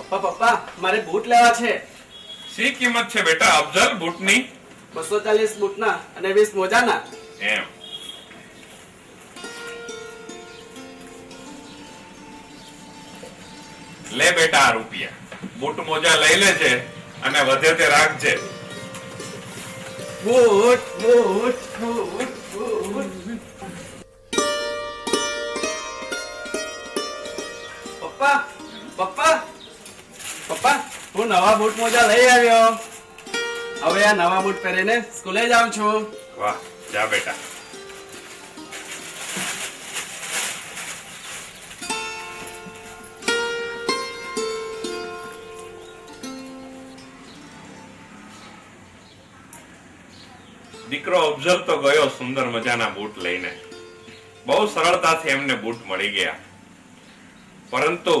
પપ્પા પપ્પા મારે બૂટ લેવા છે. શી કિંમત છે બેટા અફઝલ બૂટની? 240 બૂટના અને 20 મોજાના. એમ લે બેટા આ રૂપિયા, બૂટ મોજા લઈ લેજે અને વધે તે રાખજે. Boot boot boot boot. પપ્પા પપ્પા પપ્પા હું નવા બૂટ મોજા લઈ આવ્યો. હવે આ નવા બૂટ પહેરીને સ્કૂલે જાઉં છું. વાહ, જા બેટા. દીકરો અફઝલ તો ગયો સુંદર મજાના બૂટ લઈને. બહુ સરળતાથી એમને બૂટ મળી ગયા. પરંતુ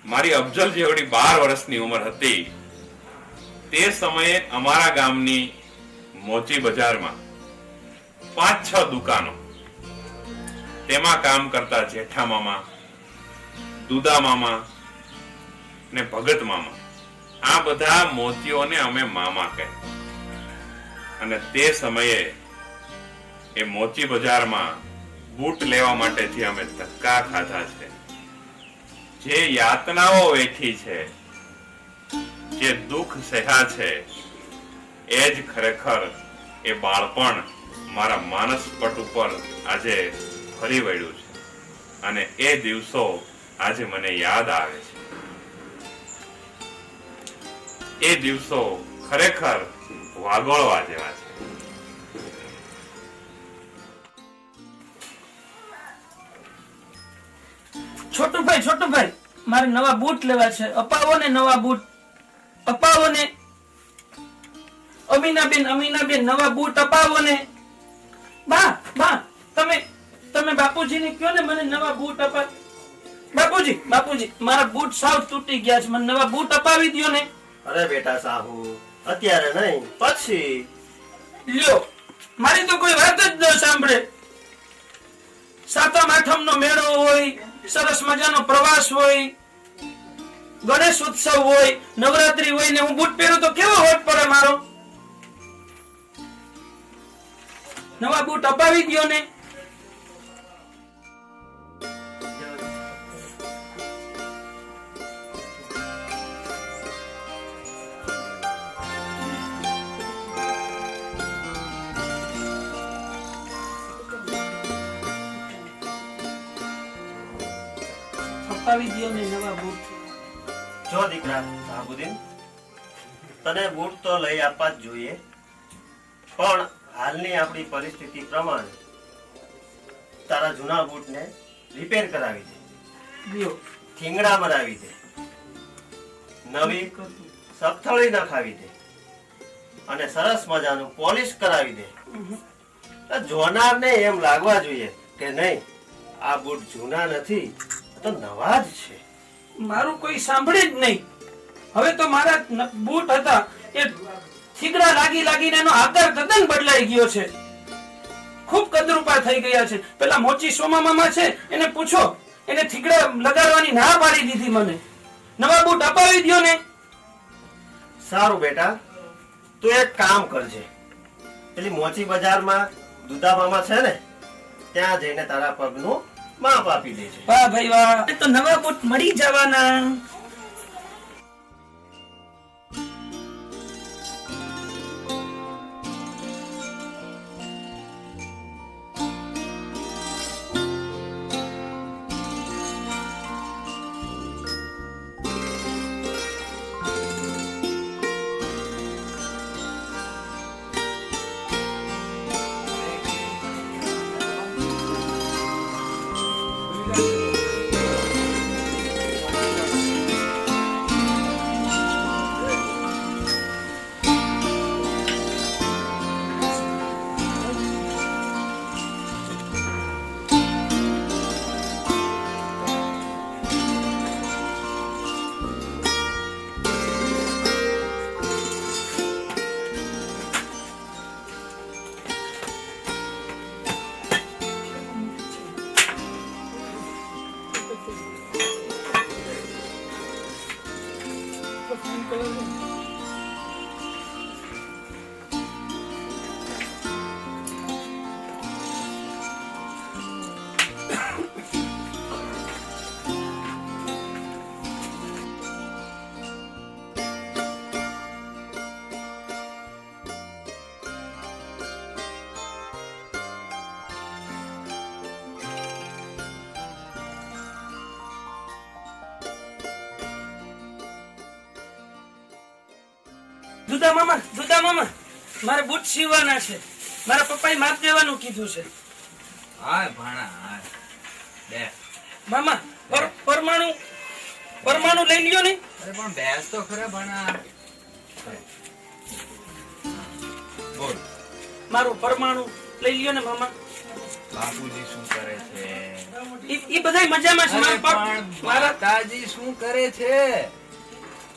મારી અફઝલ જેવડી 12 વર્ષની ઉંમર હતી તે સમયે અમારા ગામની મોચી બજારમાં 5-6 દુકાનો, તેમાં કામ કરતા જેઠા મામા, દુદા મામા ને ભગત મામા, આ બધા મોચીઓને અમે મામા કહે. અને તે સમયે એ મોચી બજારમાં બૂટ લેવા માટેથી અમે ધક્કા ખાધા છે. જે યાતનાઓ વેઠી છે, જે દુઃખ સહ્યા છે, એ જ ખરેખર એ બાળપણ મારા માનસ પટ ઉપર આજે ફરી વળ્યું છે. અને એ દિવસો આજે મને યાદ આવે છે. એ દિવસો ખરેખર વાગોળવા જેવા છે. છોટુભાઈ મારે નવા બૂટ લેવા છે. અપાવો ને નવા બૂટ, અપાવો ને. અમીનાબેન નવા બૂટ અપાવો ને. બા તમે બાપુજીને કહો ને મને નવા બૂટ અપાવ. બાપુજી મારા બૂટ સાવ તૂટી ગયા છે, મને નવા બૂટ અપાવી દ્યો ને. અરે બેટા સાહુ, અત્યારે નહીં, પછી લ્યો, મારી તો કોઈ વાત જ ન સાંભળે. સાતમ આઠમ નો મેળો હોય, સરસ મજાનો પ્રવાસ હોય, ગણેશ ઉત્સવ હોય, નવરાત્રી હોય ને હું બૂટ પહેરું તો કેવો હોટ પડે મારો. નવા બૂટ અપાવી દ્યો ને. અપાવી દ્યો ને નવા બૂટ. જો દીકરા સાહબુદ્દીન, તને બૂટ તો લઈ આપવા જ જોઈએ, પણ હાલની આપણી પરિસ્થિતિ પ્રમાણે તારા જૂના બૂટને રિપેર કરાવી દે, દ્યો. થીંગડા મરાવી દે, નવી સખથળી નખાવી દે અને સરસ મજાનું પોલિશ કરાવી દે. જોનારને એમ લાગવા જોઈએ કે નહીં, આ બૂટ જૂના નથી તો નવા જ છે. મારું કોઈ સાંભળે જ નહીં. હવે તો મારા બૂટ હતા એ થીગડા લાગીને એનો આકાર તદ્દન બદલાઈ ગયો છે. ખૂબ કદરૂપા થઈ ગયા છે. પેલા મોચી સોમા મામા છે એને પૂછો, એને થીગડા લગાડવાની ના પાડી દીધી મને. નવા બૂટ અપાવી દ્યો ને. સારું બેટા, તું એક કામ કરજે, પેલી મોચી બજારમાં દુધા મામા છે ને, ત્યાં જઈને તારા પગનું માપ આપી દેજે. વાહ ભાઈ વાહ, એ તો નવા બૂટ મળી જવાના. પર ફોન કર્યો છે. દુદા મામા મારે બૂટ સીવવાના છે. મારા પપ્પાએ માપ દેવાનું કીધું છે. હાય ભાણા હાય બે મામા પરમાણુ લઈ લ્યો ને. અરે પણ બેસ તો ખરા ભાણા બોલ મારું પરમાણુ લઈ લ્યો ને મામા. બાપુજી શું કરે છે? ઈ બધાય મજામાં છે અરે મારા પણ મારા માતાજી શું કરે છે?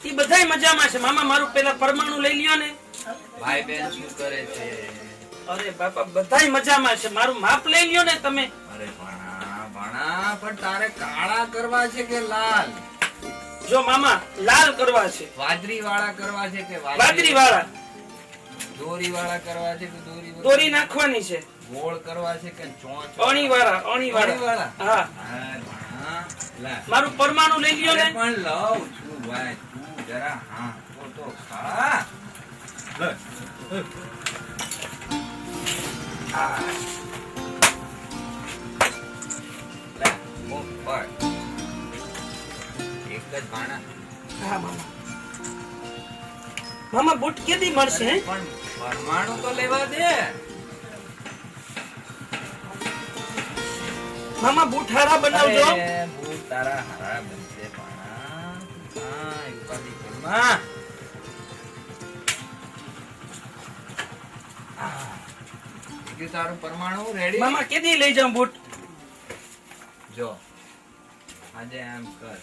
ઈ બધાય મજામાં છે મામા. મારું પેલા પરમાણુ લઈ લ્યો ને. ભાઈ બેન શું કરે છે? અરે બાપા બધાય મજામાં છે. મારું માપ લઈ લ્યો ને તમે. અરે ભાણા ભાણા પણ તારે કાળા કરવા છે કે લાલ? જો મામા લાલ કરવા છે. વાદળી વાળા કરવા છે કે વાદળી વાળા દોરી વાળા કરવા છે કે દોરી નાખવાની છે. ગોળ કરવા છે કે ચોંચ અણી વાળા વાળા? હા હા ભાણા લા મારું પરમાણુ લઈ લ્યો ને. પણ લઉં છું ભાઈ તું જરા હા તો ખા લે. લે, મૂક પર. એક જ ભાણા. હા મામા. મામા બૂટ કેદી મળશે હે? પણ પરમાણુ તો લેવા દે. મામા બૂટ હારા બનાવજો. અરે, બૂટ તારા હારા બનશે ભાણા. હા, ઉપાધિ કરમાં. બીજું તારું પરમાણુ રેડી? મામા કેદી લઈ જાઉં બૂટ? જો આજે એમ કર,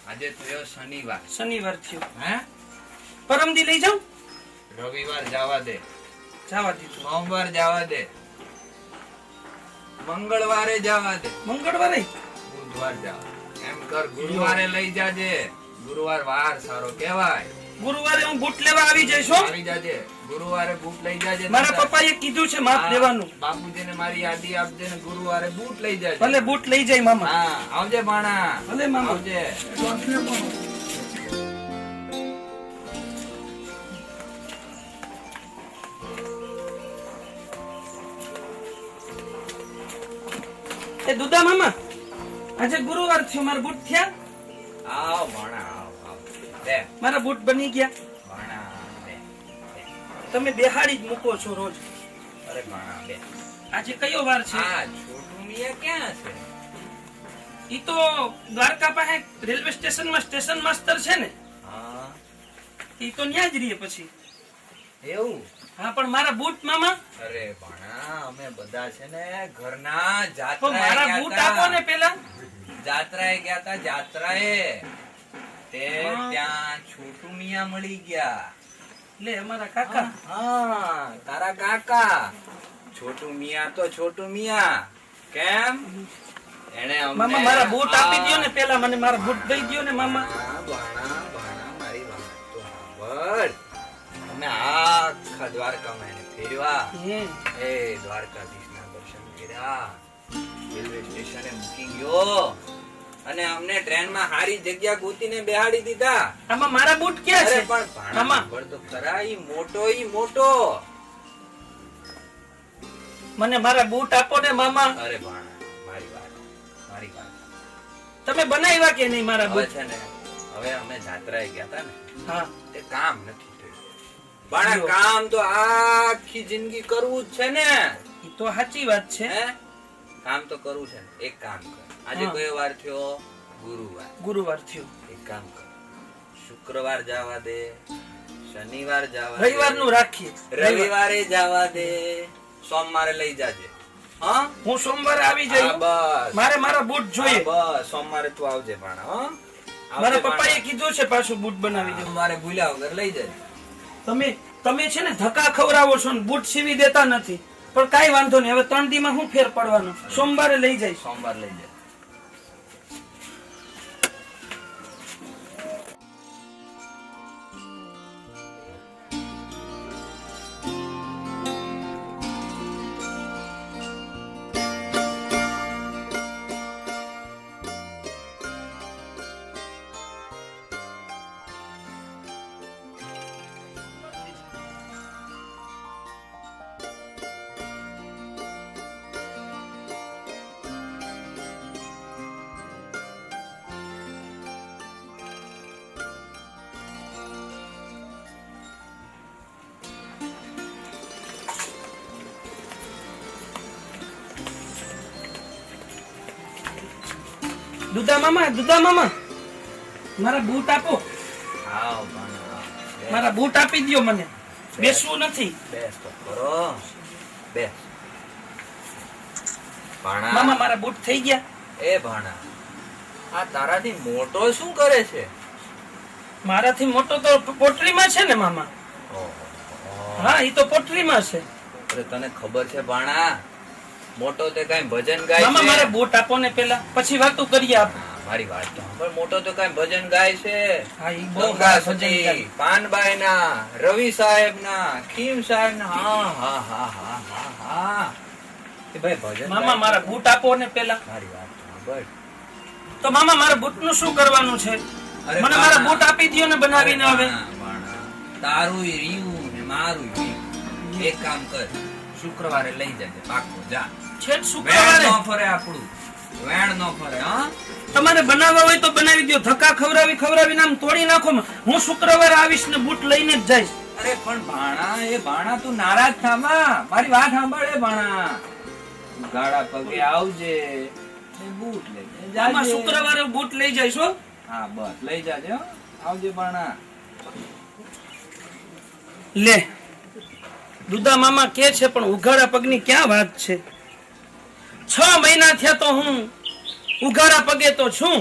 આજે થયો શનિવાર, શનિવાર થયો. હે પરમદી લઈ જાઉં? રવિવાર જવા દે, જવા દીધું. સોમવાર જવા દે, મંગળવારે જવા દે, મંગળવારે બુધવાર જવા દે. એમ કર ગુરુવારે લઈ જાજે. ગુરુવાર વાર સારો કહેવાય. ગુરુવારે હું બૂટ લેવા આવી જઈશ હો. આવી જાજે. ગુરુવારે બૂટ લઈ જાજે. મારા પપ્પાએ કીધું છે માપ દેવાનું. બાપુજીને મારી યાદી આપજે ને ગુરુવારે બૂટ લઈ જાજે. ભલે બૂટ લઈ જાય મામા. હા આવજે ભાણા. ભલે મામા. આવજે. એ દુદા મામા આજે ગુરુવાર થયો. મારા બૂટ થયા? આવ ભાણા આવ આવ. બે મારા બૂટ બની ગયા. ભાણા બે. તમે બેહાડી જ મૂકો છો રોજ. અરે ભાણા બે. આજે કયો વાર છે? આ છોટું મિયા ક્યાં છે? ઈ તો દ્વારકા પાસે રેલવે સ્ટેશનમાં સ્ટેશન માસ્ટર છે ને. હા ઈ તો ન્યા જ રહીએ પછી. એવું? હા પણ મારા બૂટ મામા. અરે ભાણા અમે બધા છે ને ઘરના તો જાત્રાએ મારા ગયા બૂટ તા. આપો ને પેલા. જાત્રાએ ગયા તા જાત્રાએ. તે હા. ત્યાં છોટું મિયા મળી ગયા. લે અમારા કાકા. હા તારા કાકા છોટું મિયા તો છોટું મિયા. કેમ? એને અમને મામા મારા બૂટ આપી દ્યો ને પેલા. મને મારા બૂટ દઈ દ્યો ને મામા. ભાણા ભાણા મારી વાત તો સાંભળ. અમે આખા દ્વારકામાં એને ફેરવા. હે. એ દ્વારકાધીશના દર્શન કર્યા. રેલવે સ્ટેશને મૂકી ગયો અને અમને ટ્રેનમાં હારી જગ્યા ગોતીને બેહાડી દીધા. આમાં મારા બૂટ ક્યાં અરે છે? પણ ભાણા મામા સાંભળ તો ખરા, ઈ મોટો મને મારા બૂટ આપો ને મામા. અરે ભાણા મારી વાત તમે બનાવ્યા કે નહીં મારા હવે બૂટ? છે ને હવે અમે જાત્રાએ ગયા તા ને હા તે કામ નથી થયું. ભાણા કામ તો આખી જિંદગી કરવું જ છે ને. ઈ તો સાચી વાત છે. હે કામ તો કરવું છે ને. એક કામ કર, આજે હા. કયો વાર થયો? ગુરુવાર. ગુરુવાર થયો. એક કામ કર, શુક્રવાર જવા દે, શનિવાર જવા દે, રવિવારનું રાખીએ. રવિવારે જવા દે, સોમવારે લઈ જાજે. હા હું સોમવારે આવી હા, જઈશ. બસ મારે મારા બૂટ જોઈએ. હા, બસ સોમવારે તું આવજે ભાણા. હા આવજે મારા પપ્પાએ ભાણા. કીધું છે પાછું બૂટ બનાવી દો. સોમવારે ભૂલ્યા વગર લઈ જજે. તમે છે ને ધક્કા ખવડાવો છો ને બૂટ સીવી દેતા નથી. પણ કાઈ વાંધો નહીં. હવે 3 દી માં હું ફેર પડવાનો? સોમવારે લઈ જઈશ. સોમવાર લઈ જજે. દુધા મામા મારા બૂટ આપો. આવ ભાણા આવ. બેસ, મારા બૂટ આપી દ્યો મને. બેસવું નથી. બેસ તો ખરો. બેસ. ભાણા મામા મારા બૂટ થઈ ગયા. એ ભાણા આ તારાથી મોટો શું કરે છે? મારાથી મોટો તો પોટરીમાં છે ને મામા. ઓહો. હા ઈ તો પોટરીમાં છે. અરે તને ખબર છે ભાણા મોટો તે કઈ ભજન ગાય મામા છે? મારા બૂટ આપો ને પેલા, પછી વાતો કરીએ આપણે. હા, મારી વાત તો સાંભળ. મોટો તો કઈ ભજન ગાય છે. હા ઈ બહુ ગંગા ભજન સતી, ગાય. પાનબાઈ ના, રવિ સાહેબ ના, ખીમ સાહેબ ના. હા હા હા હા હા હા એ ભાઈ ભજન મામા ગાય મારા છે. બૂટ આપો ને પેલા. મારી વાત તો સાંભળ. તો મામા મારા બૂટ નું શું કરવાનું છે? અરે મને મારા બૂટ આપી દ્યો ને બનાવીને હવે. ભાણા, તારુંય રીયું ને મારુંય રીયું. એક કામ કર, શુક્રવારે લઈ જજે પાક્કો. જા, છેક વેણ શુક્રવારે નો ફરે આપણું, વેણ નો ફરે. હા તમારે બનાવવા હોય તો બનાવી દ્યો. ધક્કા ખવડાવી આમ તોડી નાખો. હું શુક્રવારે આવીશ ને બૂટ લઈને જ જઈશ. અરે પણ ભાણા, એ ભાણા તું નારાજ થામા. મારી વાત સાંભળ. એ ભાણા ગાડા પગે આવજે ને બૂટ લઈ આમાં જાજે. શુક્રવારે બૂટ લઈ જઈશ હો. હા બસ લઈ જાજે હો. આવજે ભાણા. લે દુધા મામા કે છે પણ ઉઘાડા પગની ક્યાં વાત છે? 6 મહિના થયા તો હું ઉઘાડા પગે તો છું.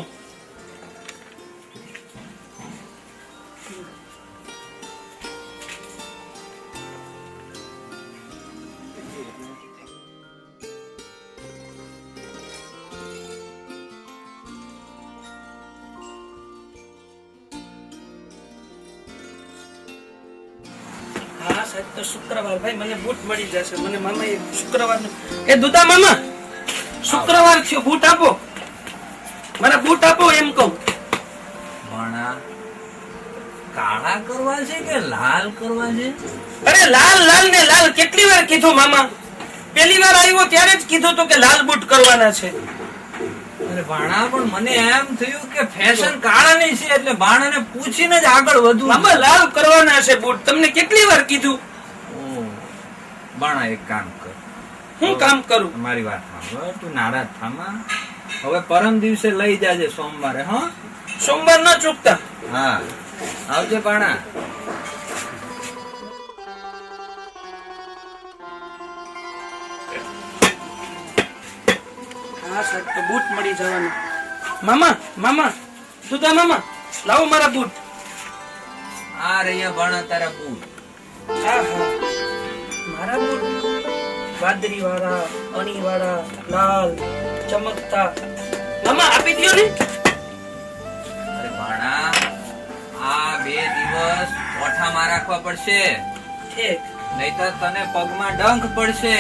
હા સાહેબ તો શુક્રવાર ભાઈ મને બૂટ મળી જશે. મને મામા શુક્રવાર એ દુધા મામા શુક્રવાર થયો, બૂટ આપો. મારા બૂટ આપો એમ કહું. ભાણા કાળા કરવા છે કે લાલ કરવા છે? અરે લાલ લાલ ને લાલ કેટલી વાર કીધું મામા? પહેલી વાર આવ્યો ત્યારે જ કીધું તો કે લાલ બૂટ કરવાના છે. અરે ભાણા પણ મને એમ થયું કે ફેશન કાળાની છે એટલે ભાણાને પૂછીને જ આગળ વધવું. મામા લાલ કરવાના છે બૂટ. તમને કેટલી વાર કીધું? ઓહ, ભાણા એક કામ કર. હું કામ કરું? મારી વાત સાંભળ. તું નારાજ થામા. હવે પરમ દિવસે લઈ જાજે સોમવારે. હા સોમવાર ન ચૂકતા. હા આવજે ભાણા. હા સાહેબ તો બૂટ મળી જવાનું. મામા દુધા મામા લાવો મારા બૂટ. આ રહ્યા ભાણા તારા બૂટ. હા હા મારા બૂટ વાદળી વાળા, અણી વાળા, લાલ ચમકતા. મામા આપી દ્યો ને. અરે ભાણા આ 2 દિવસ ઓઠામાં રાખવા પડશે, ઠીક. નહીતર તને પગમાં ડંખ પડશે.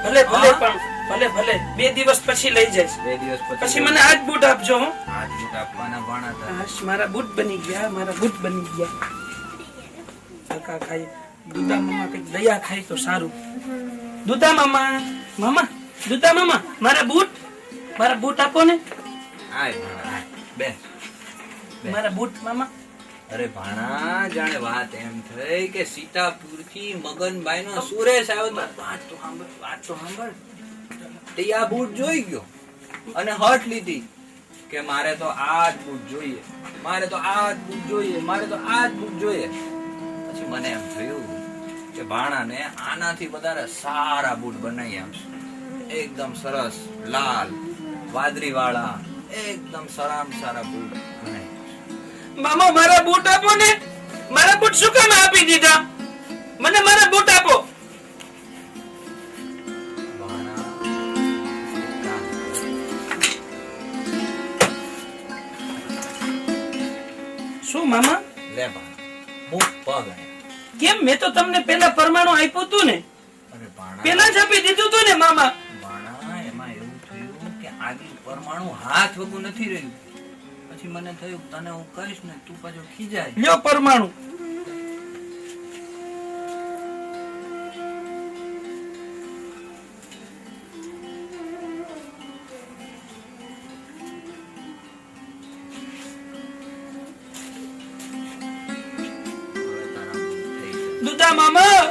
ભલે ભલે હા? પણ ભલે 2 દિવસ પછી લઈ જઈશ. 2 દિવસ પછી મને આજ બૂટ આપજો હો. હાથ બૂટ આપવાના ભાણા તારે. હાશ, મારા બૂટ બની ગયા. કાકા ખાઈ દુધા મામા કઈક દયા ખાય તો સારું. દુધા મામા દુધા મામા મારા બૂટ આપો ને. આય ભાણા આય. બેસ. મારા બૂટ મામા. અરે ભાણા જાણે વાત એમ થઈ કે સીતાપુર થી મગનભાઈ નો સુરેશ આવ્યો તો વાત તો સાંભળ. તે આ બૂટ જોઈ ગયો અને હટ લીધી કે મારે તો આ જ બૂટ જોઈએ, મારે તો આ જ બૂટ જોઈએ, મારે તો આ જ બૂટ જોઈએ. પછી મને એમ થયું કે ભાણાને આનાથી વધારે સારા બૂટ બનાવી આપશું. એકદમ સરસ લાલ વાદળી વાળા એકદમ સારા બૂટ બનાવી. મામા મારા બૂટ આપો ને. મારા બૂટ શું કામ આપી દીધા? મને મારા બૂટ આપો. ભાણા એક કામ કર. શું મામા? લે ભાણા બૂટ પગ આયા. કેમ? મેં તો તમને પેલા પરમાણુ આપ્યું હતું ને. અરે ભાણા પેલા જ આપી દીધું હતું ને મામા. ભાણા એમાં એવું થયું કે આગળ પરમાણુ હાથ વગું નથી રહ્યું. પછી મને થયું તને હું કહીશ ને તું પાછો ખીજાય. લ્યો પરમાણુ. હવે તારા બૂટ થઈ ગયા. દુધા મામા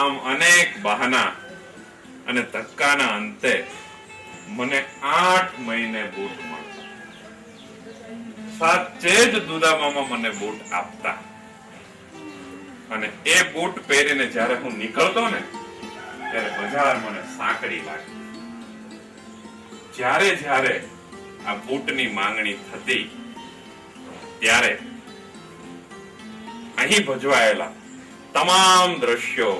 આમ અનેક બહાના અને ધક્કાના અંતે મને 8 મહિને બૂટ મળતા. સાચે જ દુધા મામા મને બૂટ આપતા અને એ બૂટ પહેરીને જ્યારે હું નીકળતો ને ત્યારે બજાર મને સાંકડી લાગી. જ્યારે જ્યારે આ બૂટની માંગણી થતી ત્યારે અહીં ભજવાયેલા તમામ દ્રશ્યો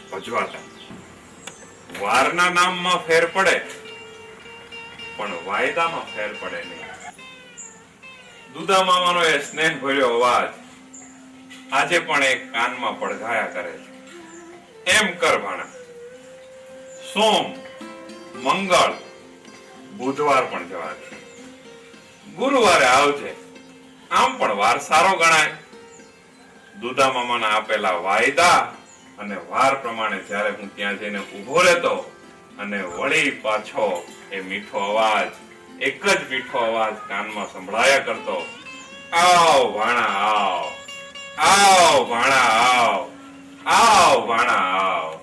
ભજવાતા. વારના નામમાં ફેર પડે પણ વાયદામાં ફેર પડે નહીં. દુધા મામાનો એ સ્નેહ ભર્યો અવાજ આજે પણ એક કાનમાં પડઘાયા કરે છે. એમ કર ભાણા, સોમ, મંગળ, બુધવાર પણ જવા દે, ગુરુવારે આવજે, આમ પણ વાર સારો ગણાય. દુધા મામાના આપેલા વાયદા અને વાર પ્રમાણે જ્યારે હું ત્યાં જઈને ઉભો રહેતો અને વળી પાછો એ મીઠો અવાજ, એક જ મીઠો અવાજ કાનમાં સંભળાયા કરતો, આવ ભાણા આવ, આવ ભાણા આવ, આવ ભાણા આવ.